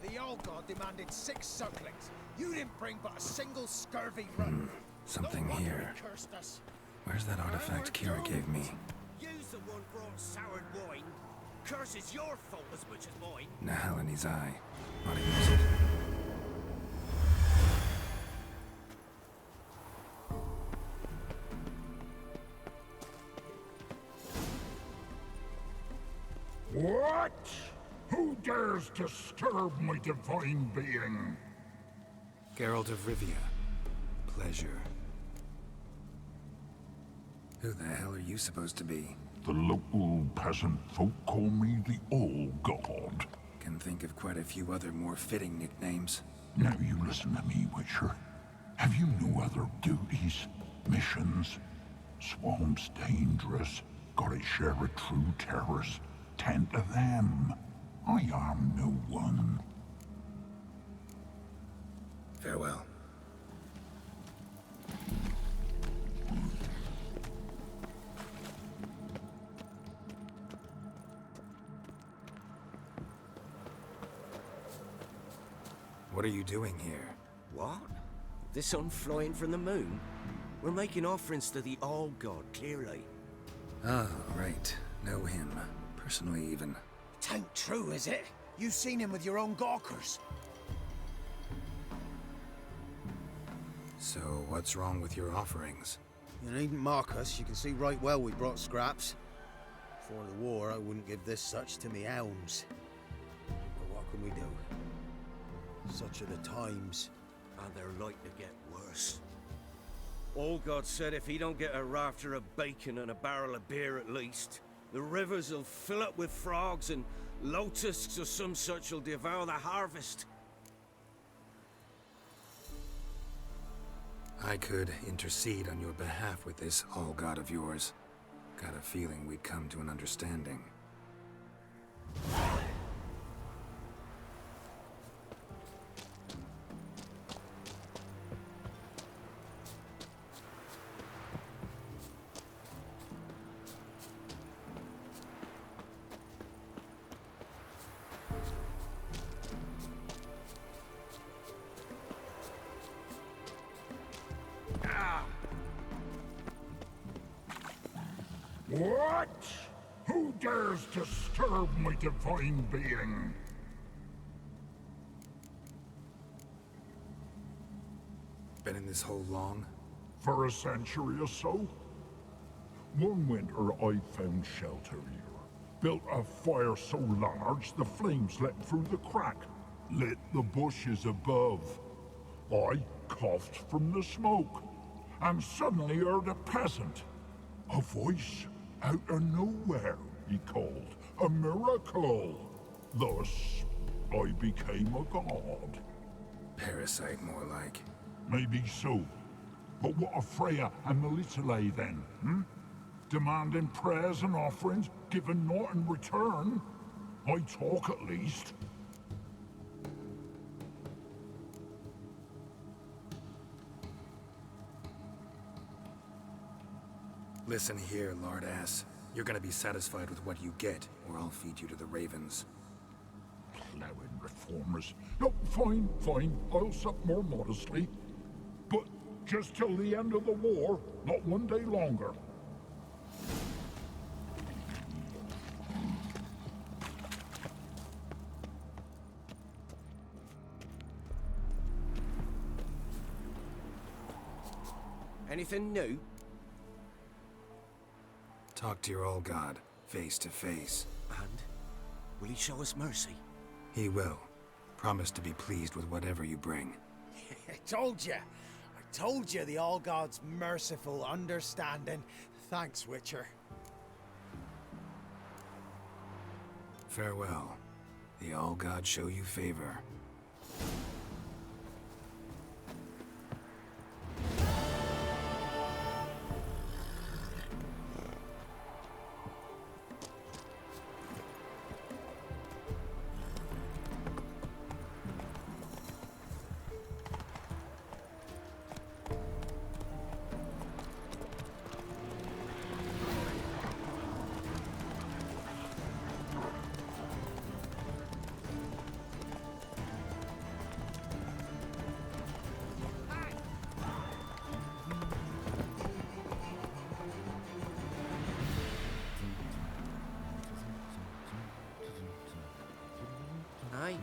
The old god demanded 6 circlings. You didn't bring but a single scurvy run. Something here. Cursed us. Where's that artifact Kira gave me? You's the one brought soured wine. Curse is your fault as much as mine. Nahalani's eye. Ought to use it. What? Who dares disturb my divine being? Geralt of Rivia. Pleasure. Who the hell are you supposed to be? The local peasant folk call me the Old God. Can think of quite a few other more fitting nicknames. Now you listen to me, Witcher. Have you no other duties? Missions? Swamp's dangerous. Gotta share a true terrace. Tend to them. I am no one. Farewell. What are you doing here? What? The sun flying from the moon? We're making offerings to the All God, clearly. Ah, right. Know him. Personally, even. Tain't true, is it? You seen him with your own gawkers. So, what's wrong with your offerings? You needn't mock us. You can see right well we brought scraps. Before the war, I wouldn't give this such to me elms. But what can we do? Such are the times. And they're like to get worse. All God said if he don't get a rafter of bacon and a barrel of beer at least, the rivers will fill up with frogs and locusts or some such will devour the harvest. I could intercede on your behalf with this all-god of yours. Got a feeling we'd come to an understanding. What? Who dares disturb my divine being? Been in this hole long? For a century or so? One winter I found shelter here. Built a fire so large the flames leapt through the crack, lit the bushes above. I coughed from the smoke, and suddenly heard a peasant. A voice out of nowhere, he called. A miracle. Thus, I became a god. Parasite, more like. Maybe so. But what of Freya and Melitele then, Demanding prayers and offerings, giving naught in return? I talk at least. Listen here, lard ass. You're gonna be satisfied with what you get, or I'll feed you to the ravens. Plowing reformers. No, fine, fine. I'll sup more modestly. But just till the end of the war, not one day longer. Anything new? Talk to your old god, face to face. And? Will he show us mercy? He will. Promise to be pleased with whatever you bring. I told you. I told you the All God's merciful, understanding. Thanks, Witcher. Farewell. The All God show you favor. Aye.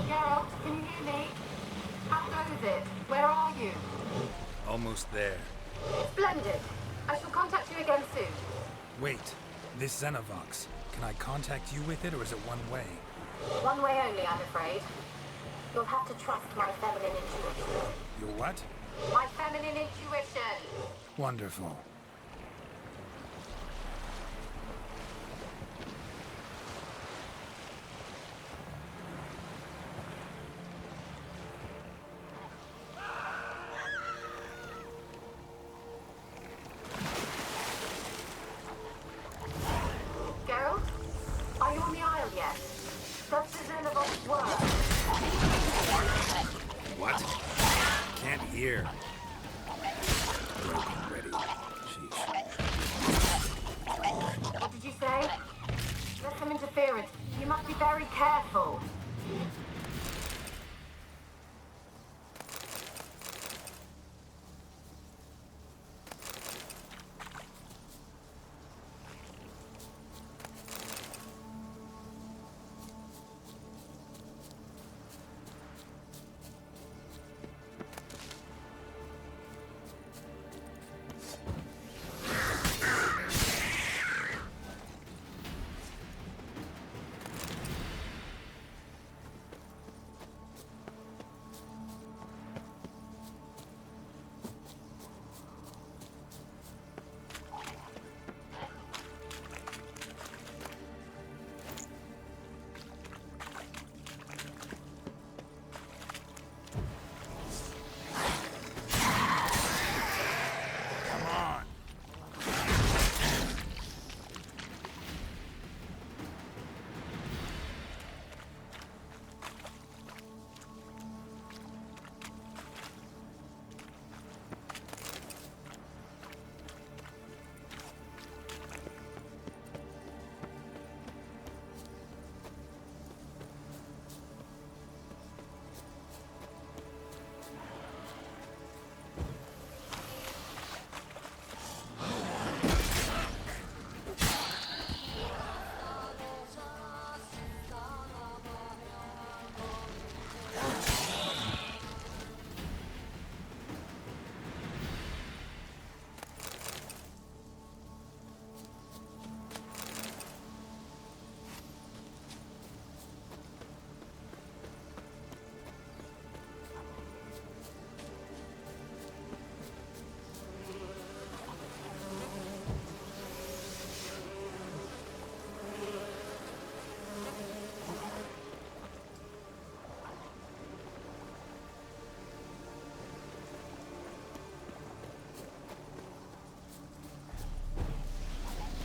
Geralt, can you hear me? How goes it? Where are you? Almost there. Splendid. I shall contact you again soon. Wait. This Xenovox. Can I contact you with it, or is it one way? One way only, I'm afraid. You'll have to trust my feminine intuition. Your what? My feminine intuition! Wonderful. Geralt? Are you on the Isle yet? Does the Xenovox work? What? Can't hear. Broken ready. Sheesh. What did you say? There's some interference. You must be very careful.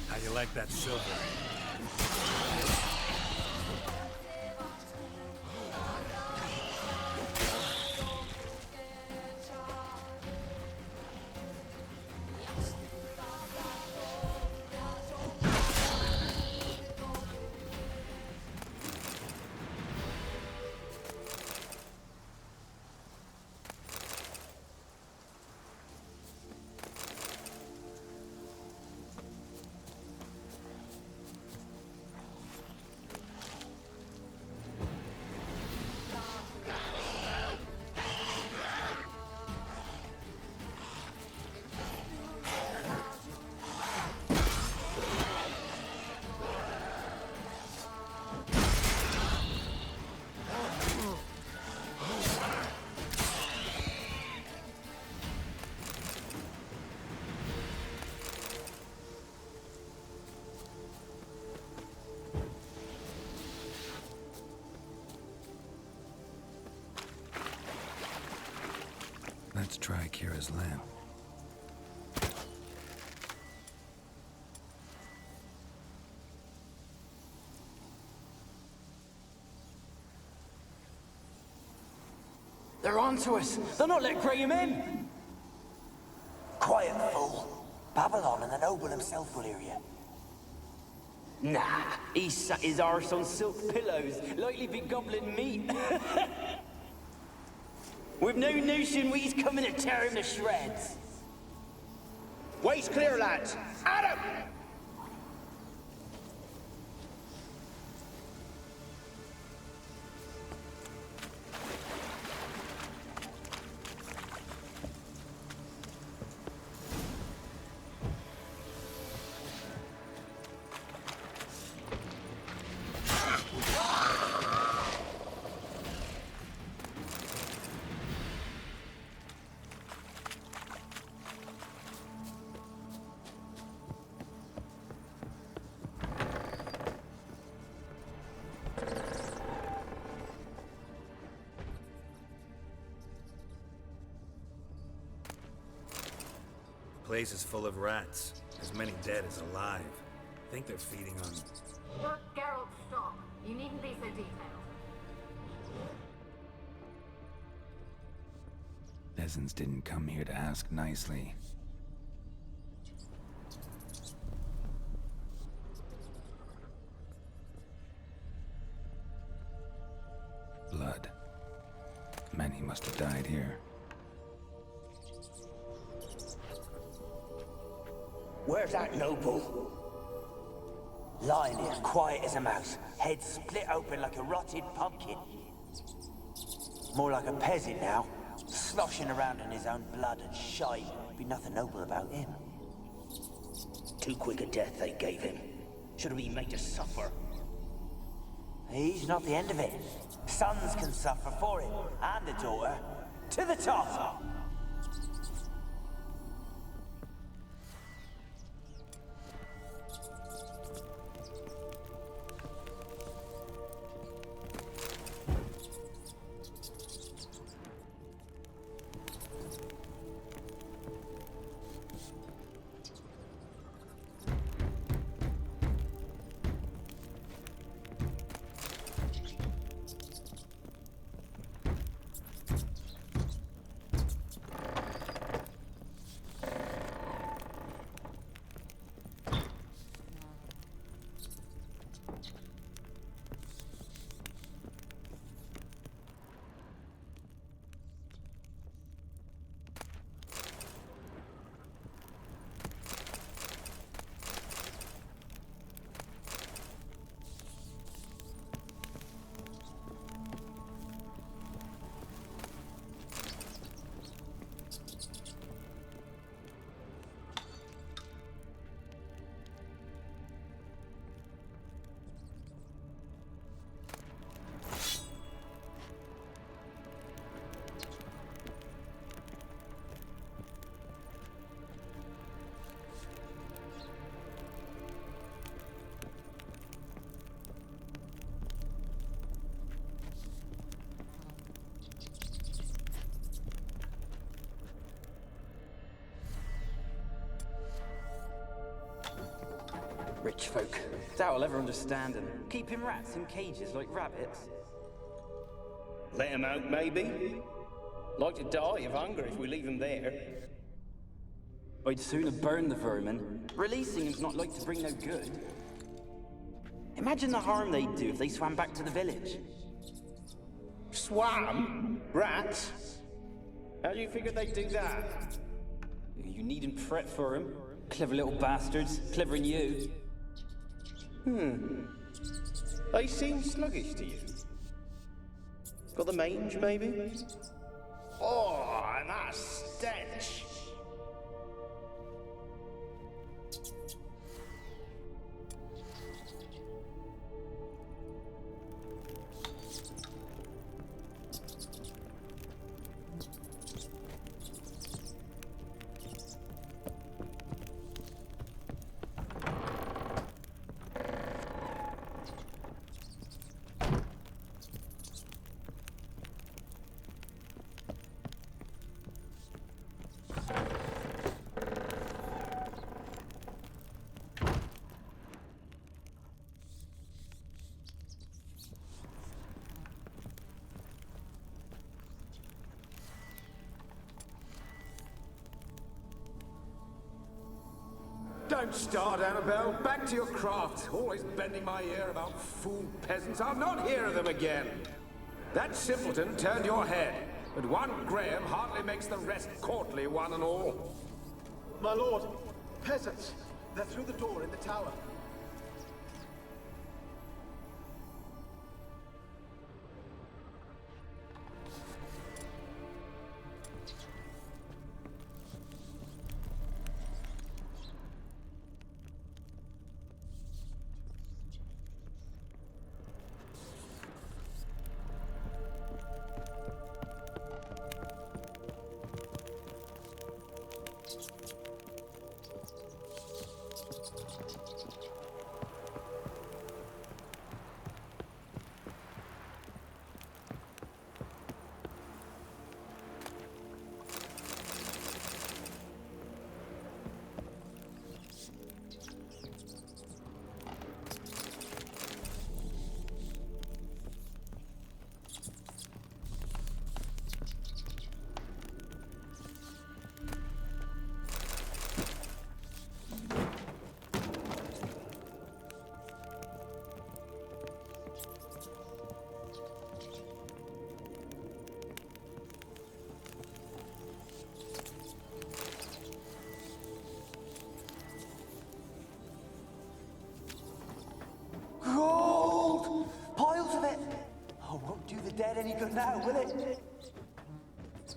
How you like that silver? Let's try Kira's lamp. They're onto us. They'll not let Graham in. Quiet, fool. Babylon and the noble himself will hear you. Nah, he sat his arse on silk pillows, likely be gobbling meat. We've no notion we's coming to tear him to shreds. Way's clear, lads. Adam! Place is full of rats. As many dead as alive. Think they're feeding on... Look, Geralt, stop. You needn't be so detailed. Peasants didn't come here to ask nicely. Blood. Many must have died here. Where's that noble? Lying here, quiet as a mouse, head split open like a rotted pumpkin. More like a peasant now, sloshing around in his own blood and shite. Be nothing noble about him. Too quick a death they gave him. Should have been made to suffer. He's not the end of it. Sons can suffer for him, and a daughter. To the top! Rich folk. Doubt I'll ever understand them. Keeping rats in cages like rabbits. Let him out, maybe? Like to die of hunger if we leave him there. I'd sooner burn the vermin. Releasing him's not like to bring no good. Imagine the harm they'd do if they swam back to the village. Swam? Rats? How do you figure they'd do that? You needn't fret for him. Clever little bastards. Clever than you. They seem sluggish to you. Got the mange, maybe? Oh, and that stench! Don't start, Annabelle. Back to your craft. Always bending my ear about fool peasants. I'll not hear of them again. That simpleton turned your head, but one Graham hardly makes the rest courtly, one and all. My lord, peasants. They're through the door in the tower. Gold! Piles of it! Oh, won't do the dead any good now, will it?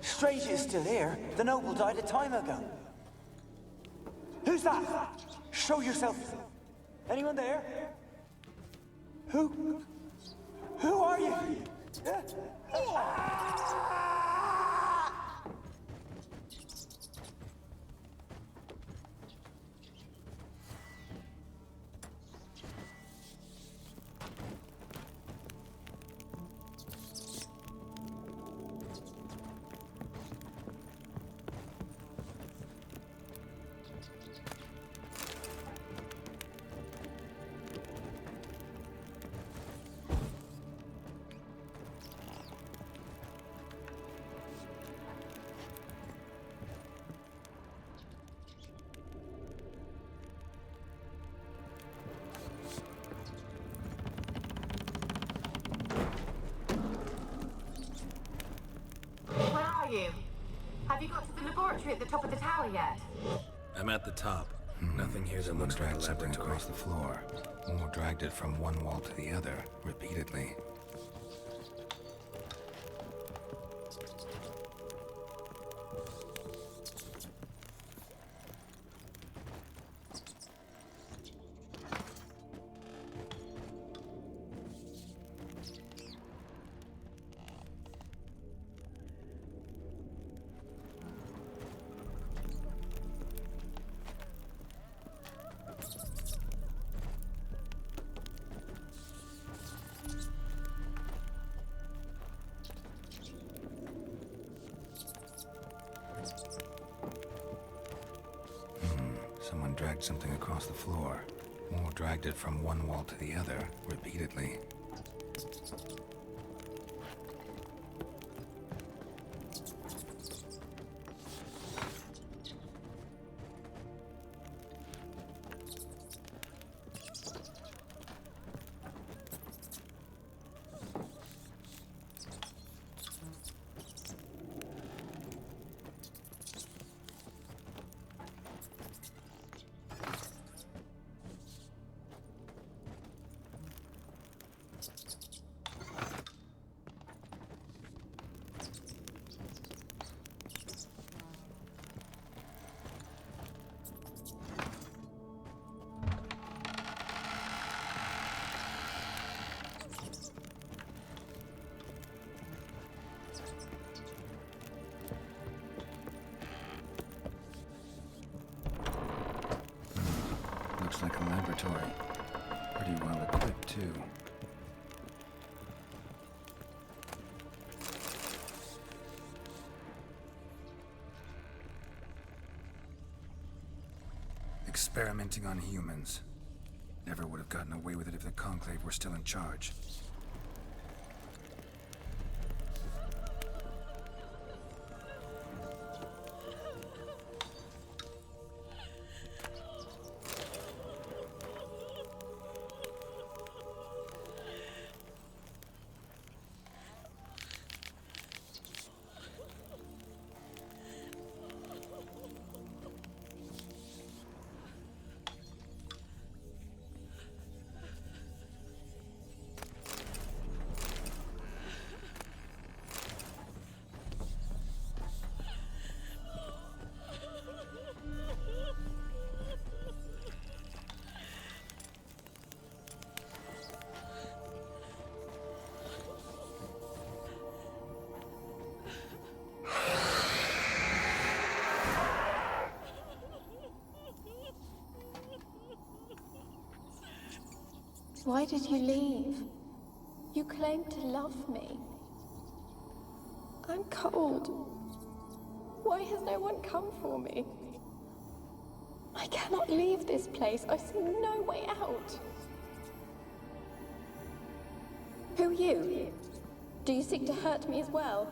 Strange it's still here. The noble died a time ago. Who's that? Show yourself. Anyone there? Who? Who are you? Where are you? Have you got to the laboratory at the top of the tower yet? I'm at the top. Nothing here that looks like a laboratory. Across the floor. Or dragged it from one wall to the other, repeatedly. Someone dragged something across the floor. Or dragged it from one wall to the other, repeatedly. Looks like a laboratory. Pretty well equipped, too. Experimenting on humans. Never would have gotten away with it if the Conclave were still in charge. Why did you leave? You claimed to love me. I'm cold. Why has no one come for me? I cannot leave this place. I see no way out. Who are you? Do you seek to hurt me as well?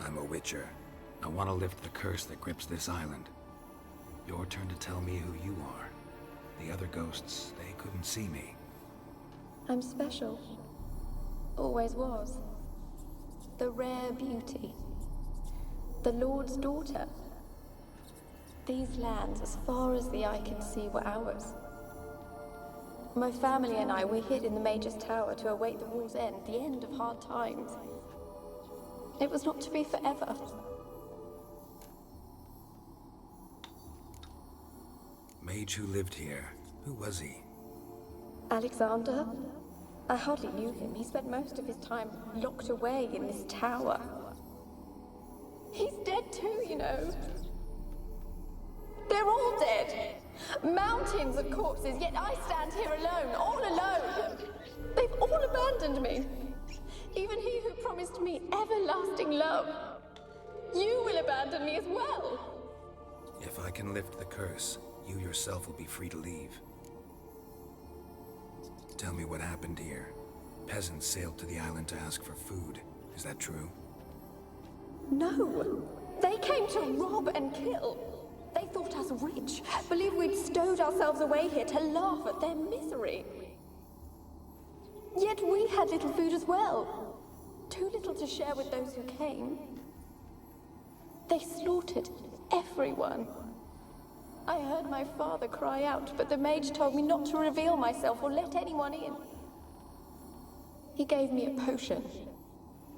I'm a witcher. I want to lift the curse that grips this island. Your turn to tell me who you are. The other ghosts, they couldn't see me. I'm special. Always was. The rare beauty. The Lord's daughter. These lands, as far as the eye can see, were ours. My family and I, we hid in the Mage's Tower to await the war's end, the end of hard times. It was not to be forever. Mage who lived here. Who was he? Alexander? I hardly knew him. He spent most of his time locked away in this tower. He's dead too, you know. They're all dead. Mountains of corpses, yet I stand here alone, all alone. They've all abandoned me. Even he who promised me everlasting love. You will abandon me as well. If I can lift the curse, you yourself will be free to leave. Tell me what happened here. Peasants sailed to the island to ask for food. Is that true? No. They came to rob and kill. They thought us rich, believed we'd stowed ourselves away here to laugh at their misery. Yet we had little food as well. Too little to share with those who came. They slaughtered everyone. I heard my father cry out, but the mage told me not to reveal myself or let anyone in. He gave me a potion.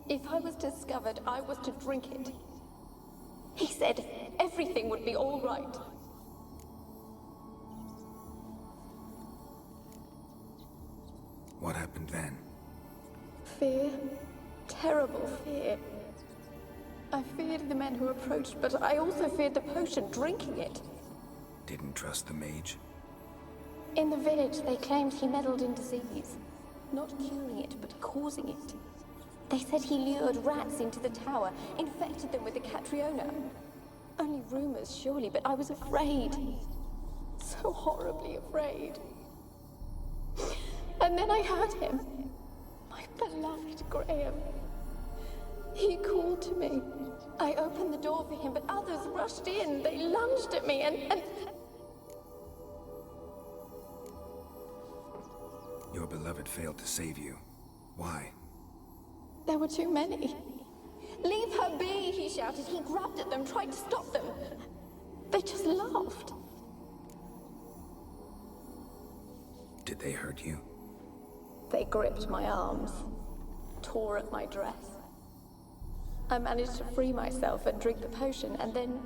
If I was discovered, I was to drink it. He said everything would be all right. What happened then? Fear. Terrible fear. I feared the men who approached, but I also feared the potion, drinking it. Didn't trust the mage? In the village, they claimed he meddled in disease. Not curing it, but causing it. They said he lured rats into the tower, infected them with the Catriona. Only rumors, surely, but I was afraid. So horribly afraid. And then I heard him. My beloved Graham. He called to me. I opened the door for him, but others rushed in. They lunged at me and... Your beloved failed to save you. Why? There were too many. Leave her be, he shouted. He grabbed at them, tried to stop them. They just laughed. Did they hurt you? They gripped my arms, tore at my dress. I managed to free myself and drink the potion, and then...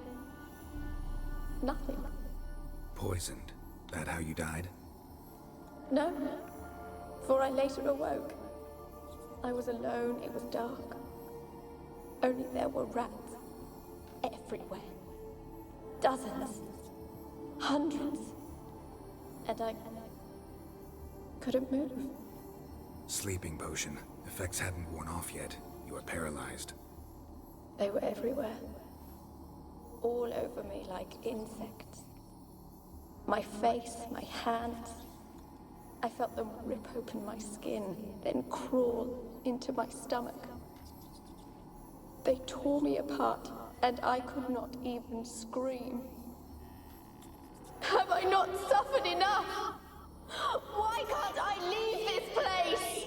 nothing. Poisoned? That how you died? No, for I later awoke. I was alone, it was dark. Only there were rats. Everywhere. Dozens. Hundreds. And I... couldn't move. Sleeping potion. Effects hadn't worn off yet. You were paralyzed. They were everywhere. All over me like insects. My face, my hands. I felt them rip open my skin, then crawl into my stomach. They tore me apart, and I could not even scream. Have I not suffered enough? Why can't I leave this place?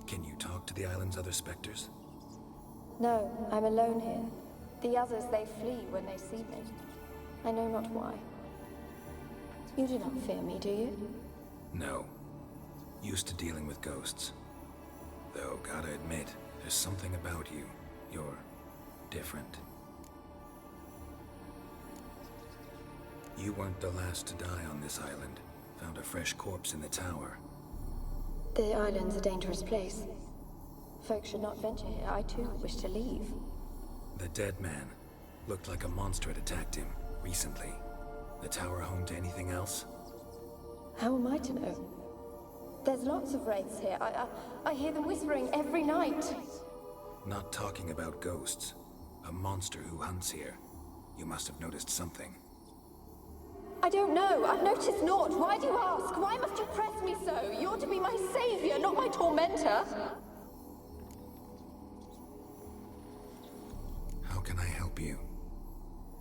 Can you talk to the island's other specters? No, I'm alone here. The others, they flee when they see me. I know not why. You do not fear me, do you? No. Used to dealing with ghosts. Though, gotta admit, there's something about you. You're different. You weren't the last to die on this island. Found a fresh corpse in the tower. The island's a dangerous place. Folks should not venture here. I too wish to leave. The dead man. Looked like a monster had attacked him. recently. The tower home to anything else? How am I to know? There's lots of wraiths here. I hear them whispering every night. Not talking about ghosts. A monster who hunts here. You must have noticed something. I don't know. I've noticed naught. Why do you ask? Why must you press me so? You're to be my savior, not my tormentor. How can I help you?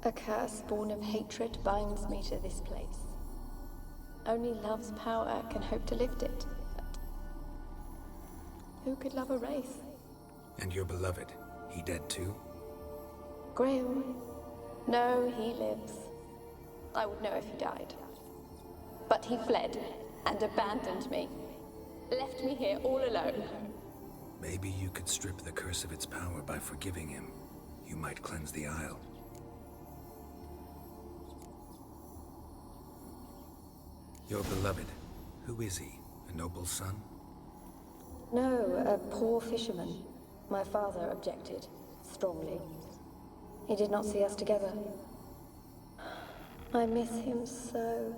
A curse born of hatred binds me to this place. Only love's power can hope to lift it. But who could love a wraith? And your beloved, he dead too? Graham? No, he lives. I would know if he died. But he fled and abandoned me. Left me here all alone. Maybe you could strip the curse of its power by forgiving him. You might cleanse the Isle. Your beloved, who is he? A noble son? No, a poor fisherman. My father objected, strongly. He did not see us together. I miss him so.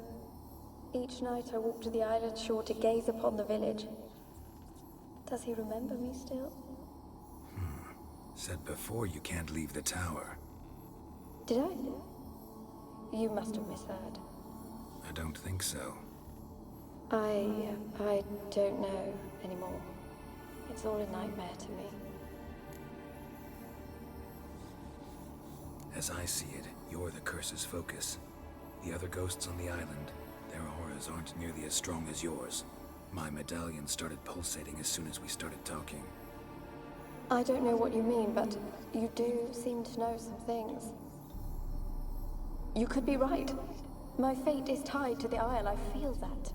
Each night I walk to the island shore to gaze upon the village. Does he remember me still? Said before you can't leave the tower. Did I? You must have misheard. I don't think so. I don't know anymore. It's all a nightmare to me. As I see it, you're the curse's focus. The other ghosts on the island, their auras aren't nearly as strong as yours. My medallion started pulsating as soon as we started talking. I don't know what you mean, but you do seem to know some things. You could be right. My fate is tied to the Isle, I feel that.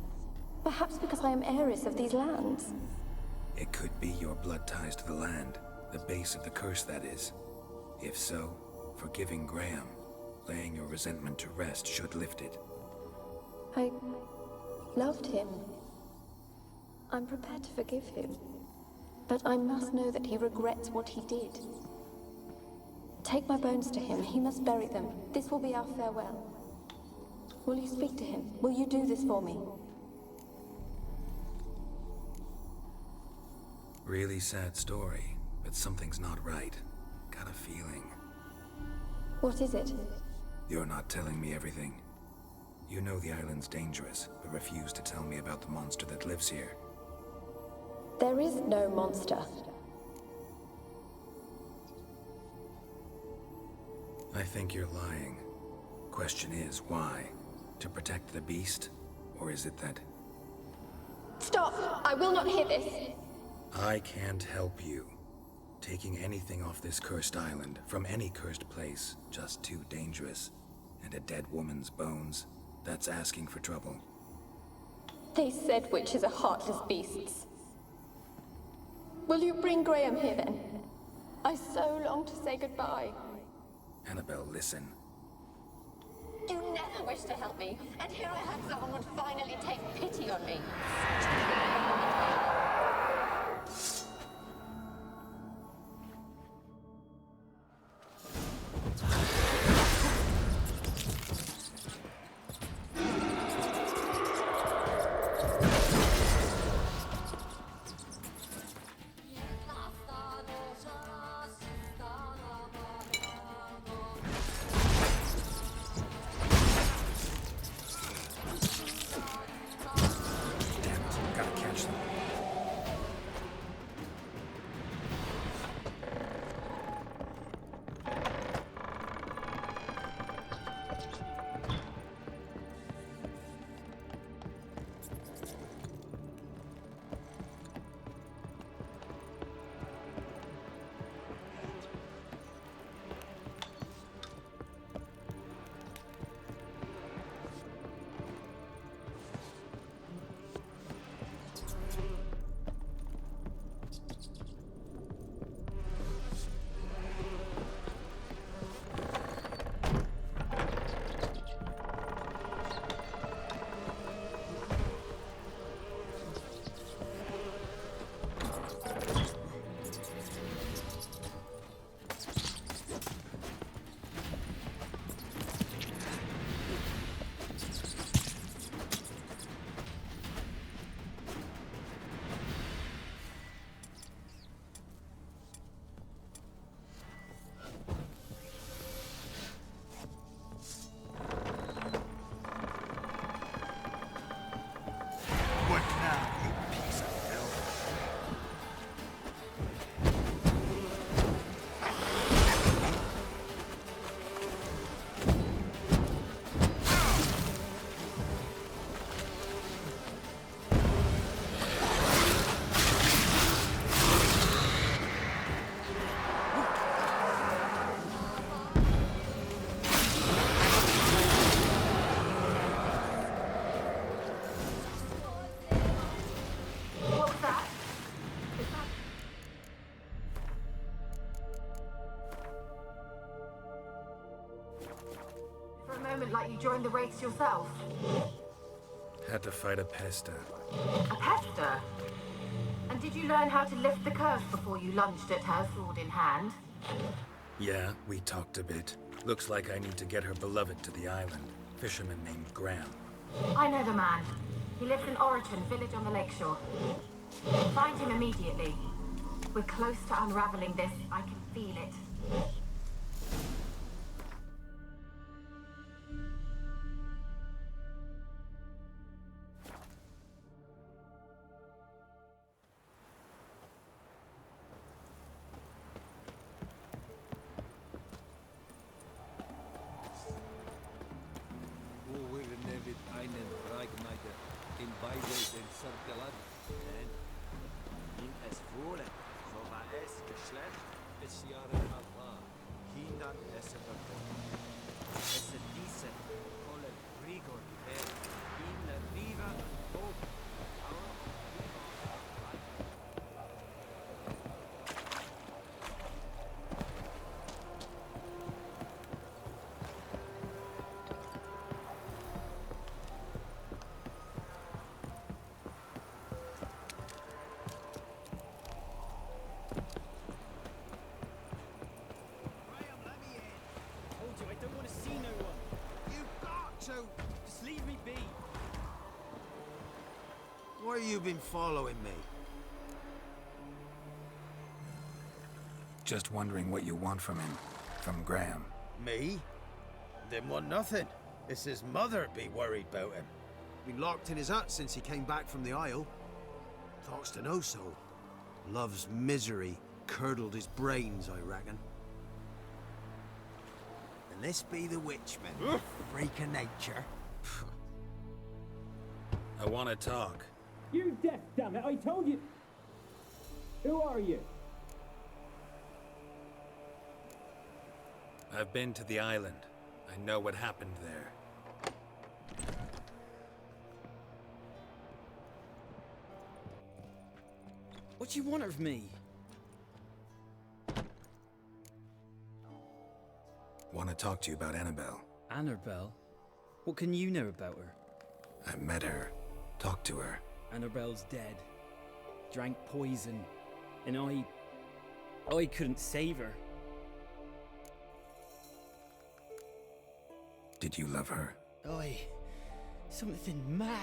Perhaps because I am heiress of these lands. It could be your blood ties to the land, the base of the curse, that is. If so, forgiving Graham, laying your resentment to rest should lift it. I loved him. I'm prepared to forgive him. But I must know that he regrets what he did. Take my bones to him. He must bury them. This will be our farewell. Will you speak to him? Will you do this for me? Really sad story, but something's not right. Got a feeling. What is it? You're not telling me everything. You know the island's dangerous, but refuse to tell me about the monster that lives here. There is no monster. I think you're lying. Question is, why? To protect the beast? Or is it that... Stop! I will not hear this! I can't help you. Taking anything off this cursed island, from any cursed place, just too dangerous. And a dead woman's bones, that's asking for trouble. They said witches are heartless beasts. Will you bring Graham here then? I so long to say goodbye. Annabelle, listen. You never wished to help me, and here I had someone would finally take pity on me. moment like you joined the Wraiths yourself? Had to fight a pester. A pester? And did you learn how to lift the curse before you lunged at her, sword in hand? Yeah, we talked a bit. Looks like I need to get her beloved to the island. Fisherman named Graham. I know the man. He lives in Oriton, village on the lakeshore. Find him immediately. We're close to unraveling this. I can feel it. Just leave me be. Why you been following me? Just wondering what you want from him. From Graham. Me? Didn't want nothing. It's his mother be worried about him. Been locked in his hut since he came back from the Isle. Talks to no soul. Love's misery curdled his brains, I reckon. And this be the witchman. Freak of nature. I want to talk. You deaf, damn it! I told you. Who are you? I've been to the island. I know what happened there. What do you want of me? Want to talk to you about Annabelle. Annabelle? What can you know about her? I met her. Talked to her. Annabelle's dead. Drank poison. And I couldn't save her. Did you love her? Something mad.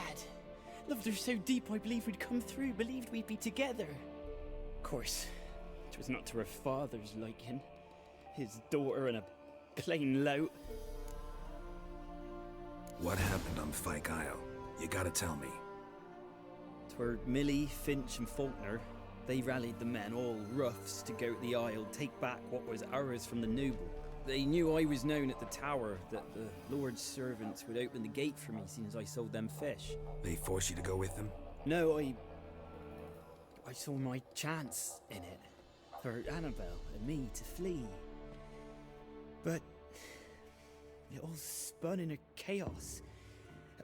Loved her so deep I believed we'd come through, believed we'd be together. Of course, it was not to her father's liking. His daughter and a plain lout. What happened on Fyke Isle? You gotta tell me. 'Twere Millie, Finch and Faulkner. They rallied the men, all roughs, to go to the Isle, take back what was ours from the noble. They knew I was known at the tower, that the Lord's servants would open the gate for me as soon as I sold them fish. They forced you to go with them? No, I saw my chance in it. For Annabelle and me to flee. But it all spun in a chaos.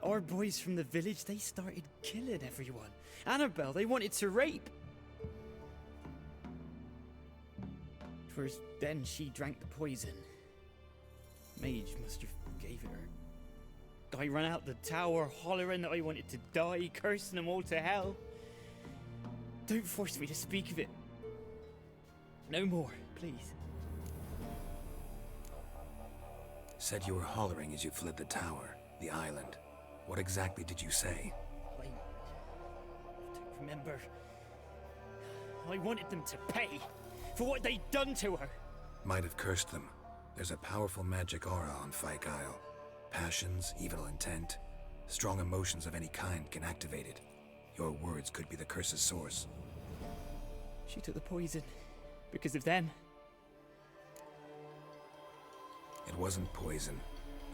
Our boys from the village, they started killing everyone. Annabelle, they wanted to rape. 'Twas then she drank the poison. Mage must have gave it her. I ran out the tower, hollering that I wanted to die, cursing them all to hell. Don't force me to speak of it. No more, please. Said you were hollering as you fled the tower, the island. What exactly did you say? I don't remember. I wanted them to pay for what they'd done to her. Might have cursed them. There's a powerful magic aura on Fyke Isle. Passions, evil intent, strong emotions of any kind can activate it. Your words could be the curse's source. She took the poison because of them. It wasn't poison.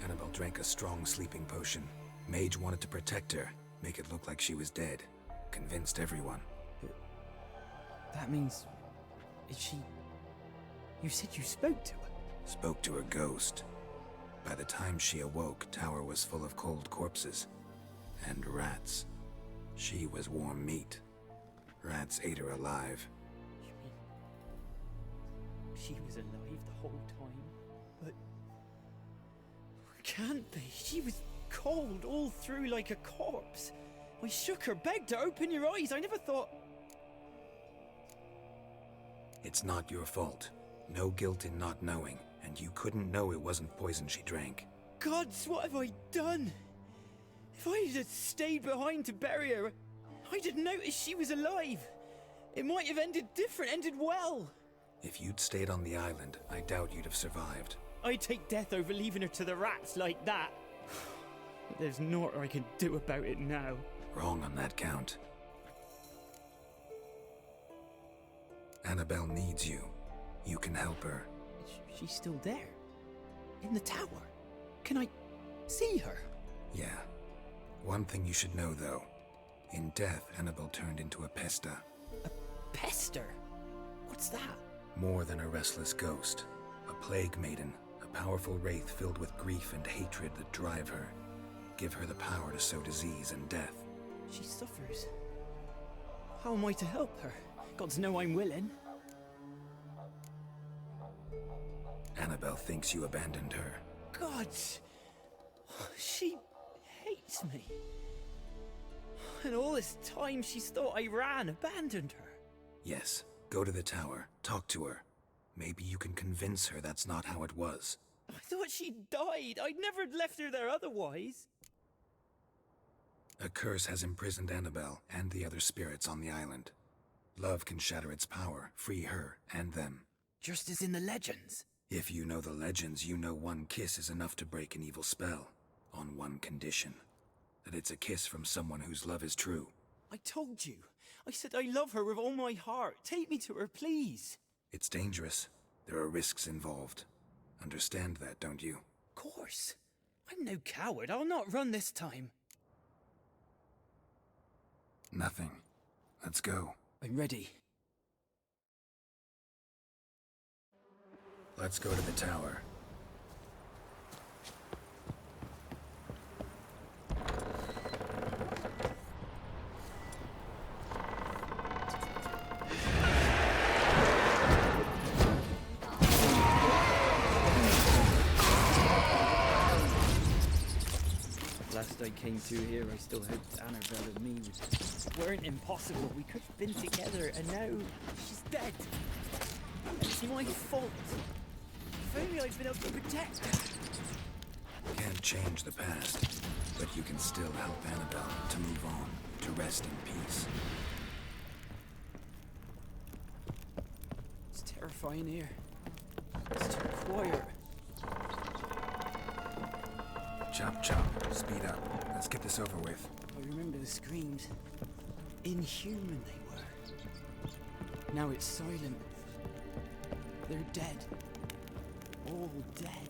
Annabelle drank a strong sleeping potion. Mage wanted to protect her, make it look like she was dead. Convinced everyone. But that means... is she... You said you spoke to her? Spoke to her ghost. By the time she awoke, Tower was full of cold corpses. And rats. She was warm meat. Rats ate her alive. You mean... she was alive the whole time? But... can't be. She was cold all through like a corpse. I shook her, begged her, open your eyes. I never thought... It's not your fault. No guilt in not knowing, and you couldn't know it wasn't poison she drank. Gods, what have I done? If I had stayed behind to bury her, I'd have noticed she was alive. It might have ended different, ended well. If you'd stayed on the island, I doubt you'd have survived. I'd take death over leaving her to the rats like that. But there's naught I can do about it now. Wrong on that count. Annabelle needs you. You can help her. She's still there? In the tower? Can I see her? Yeah. One thing you should know, though. In death, Annabelle turned into a pesta. A pester? What's that? More than a restless ghost. A plague maiden. A powerful wraith filled with grief and hatred that drive her. Give her the power to sow disease and death. She suffers. How am I to help her? Gods know I'm willing. Annabelle thinks you abandoned her. Gods! She hates me. And all this time she's thought I abandoned her. Yes, go to the tower, talk to her. Maybe you can convince her that's not how it was. I thought she died. I'd never left her there otherwise. A curse has imprisoned Annabelle and the other spirits on the island. Love can shatter its power, free her and them. Just as in the legends. If you know the legends, you know one kiss is enough to break an evil spell. On one condition. That it's a kiss from someone whose love is true. I told you. I said I love her with all my heart. Take me to her, please. It's dangerous. There are risks involved. Understand that, don't you? Of course. I'm no coward. I'll not run this time. Nothing. Let's go. I'm ready. Let's go to the tower. Last I came to here, I still hoped Annabelle and me weren't impossible. We could have been together, and now she's dead. And it's my fault. If only I'd been able to protect her. Can't change the past, but you can still help Annabelle to move on, to rest in peace. It's terrifying here. It's too quiet. Chop, chop. Speed up. Let's get this over with. I remember the screams. Inhuman they were. Now it's silent. They're dead. All dead.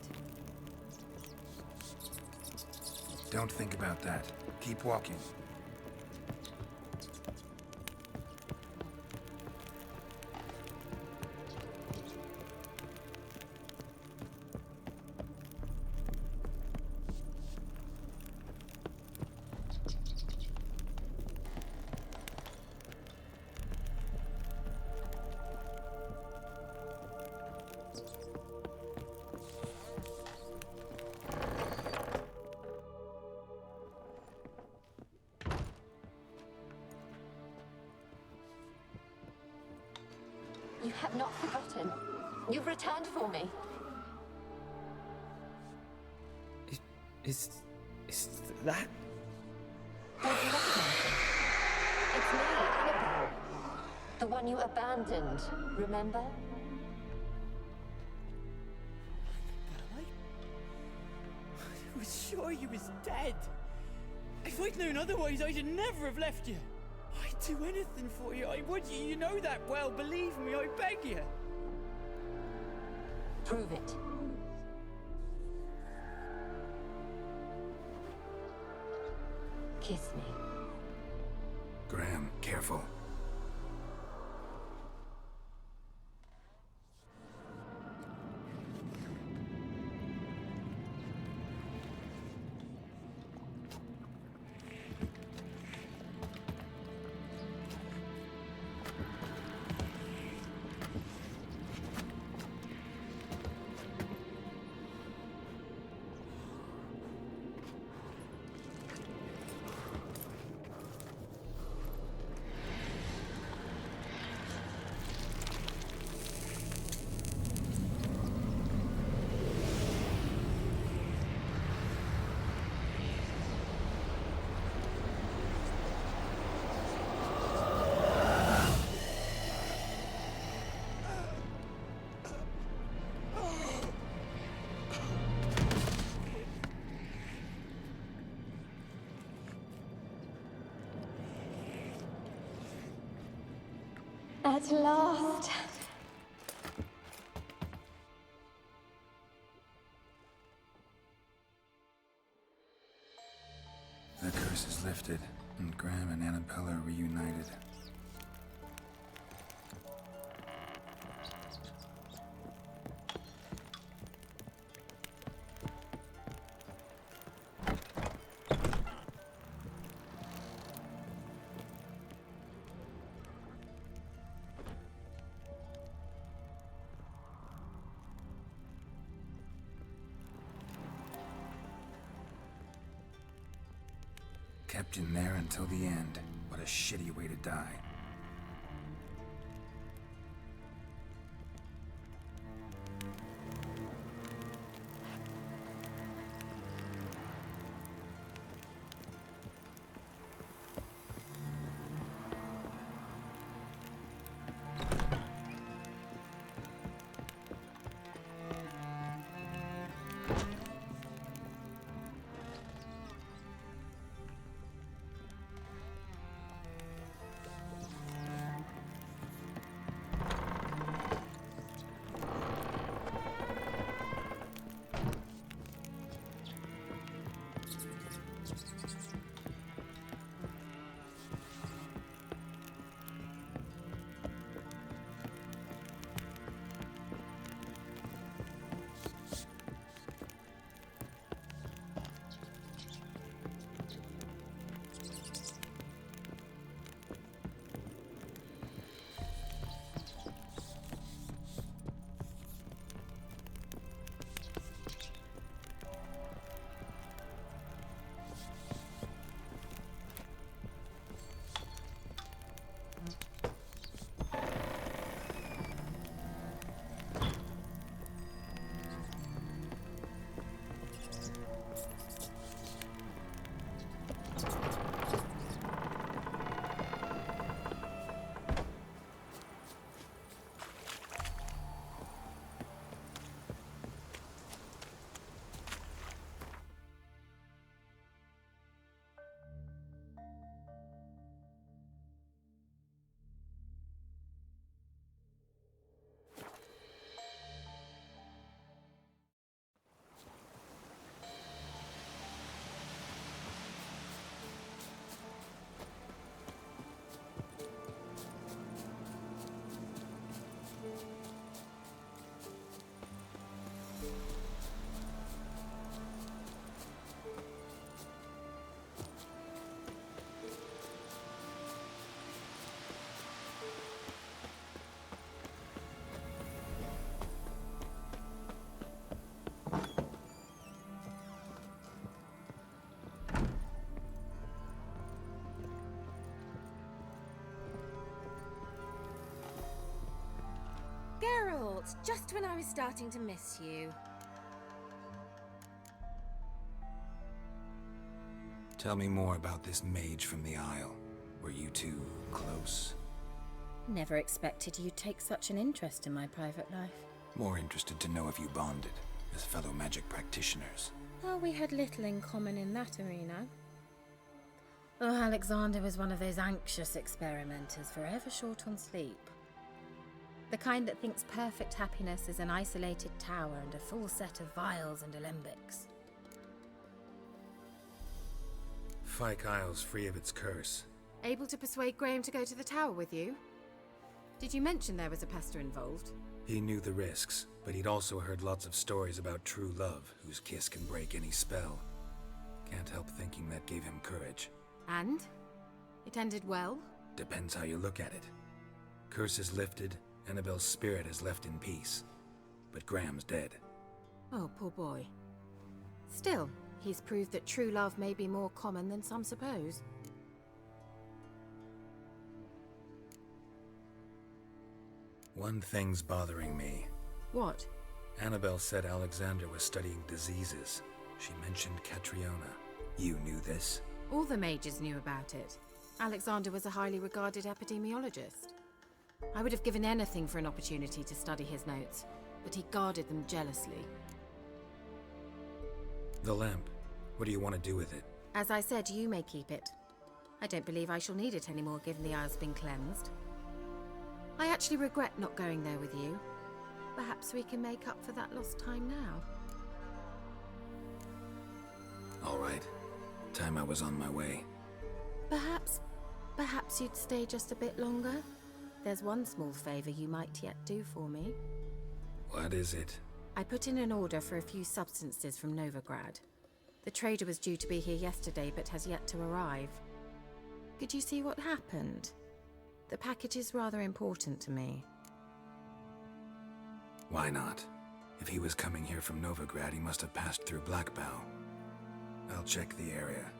Don't think about that. Keep walking. You have not forgotten. You've returned for me. Is that? Don't you recognize it? It's me, Annabelle. The one you abandoned, remember? I was sure you was dead. If I'd known otherwise, I'd never have left you. I'd do anything for you. I would. You know that well. Believe me, I beg you. Prove it. Kiss me. Graham, careful. At last. The curse is lifted, and Graham and Annabelle are reunited. Kept in there until the end. What a shitty way to die. Geralt, just when I was starting to miss you. Tell me more about this mage from the Isle. Were you two close? Never expected you'd take such an interest in my private life. More interested to know if you bonded as fellow magic practitioners. Well, we had little in common in that arena. Oh, Alexander was one of those anxious experimenters, forever short on sleep. The kind that thinks perfect happiness is an isolated tower and a full set of vials and alembics. Fyke Isle's free of its curse. Able to persuade Graham to go to the tower with you? Did you mention there was a pester involved? He knew the risks, but he'd also heard lots of stories about true love, whose kiss can break any spell. Can't help thinking that gave him courage. And? It ended well? Depends how you look at it. Curse is lifted, Annabelle's spirit is left in peace. But Graham's dead. Oh, poor boy. Still, he's proved that true love may be more common than some suppose. One thing's bothering me. What? Annabelle said Alexander was studying diseases. She mentioned Catriona. You knew this? All the mages knew about it. Alexander was a highly regarded epidemiologist. I would have given anything for an opportunity to study his notes, but he guarded them jealously. The lamp. What do you want to do with it? As I said, you may keep it. I don't believe I shall need it anymore, given the Isle's been cleansed. I actually regret not going there with you. Perhaps we can make up for that lost time now. All right. Time I was on my way. Perhaps you'd stay just a bit longer? There's one small favor you might yet do for me. What is it? I put in an order for a few substances from Novigrad. The trader was due to be here yesterday, but has yet to arrive. Could you see what happened? The package is rather important to me. Why not? If he was coming here from Novigrad, he must have passed through Blackbow. I'll check the area.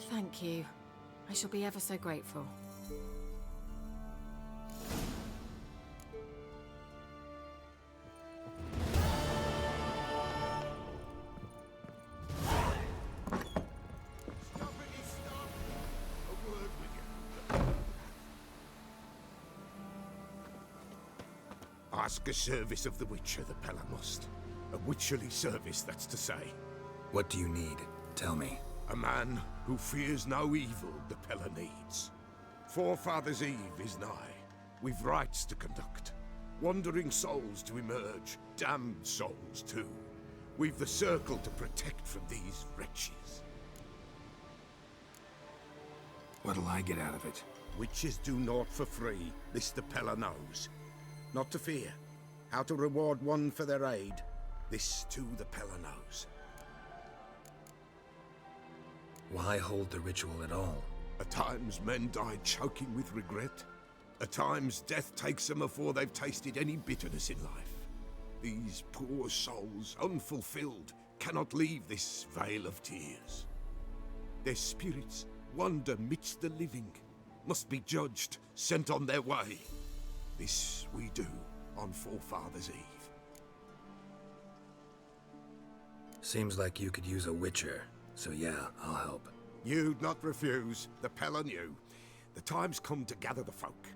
Thank you. I shall be ever so grateful. Ask a service of the Witcher, the Pella must. A witcherly service, that's to say. What do you need? Tell me. A man who fears no evil the Pella needs. Forefathers' Eve is nigh. We've rites to conduct. Wandering souls to emerge. Damned souls, too. We've the circle to protect from these wretches. What'll I get out of it? Witches do naught for free. This the Pella knows. Not to fear. How to reward one for their aid. This too the Pella knows. Why hold the ritual at all? At times men die choking with regret. At times death takes them before they've tasted any bitterness in life. These poor souls, unfulfilled, cannot leave this vale of tears. Their spirits wander midst the living, must be judged, sent on their way. This we do on Forefathers' Eve. Seems like you could use a witcher, so yeah, I'll help. You'd not refuse, the Pella knew. The time's come to gather the folk.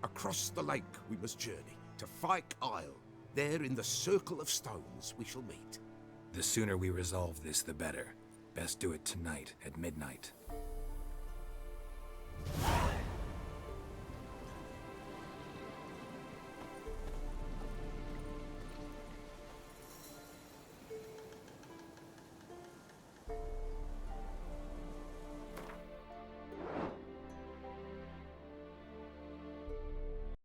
Across the lake we must journey, to Fyke Isle. There in the circle of stones we shall meet. The sooner we resolve this, the better. Best do it tonight, at midnight.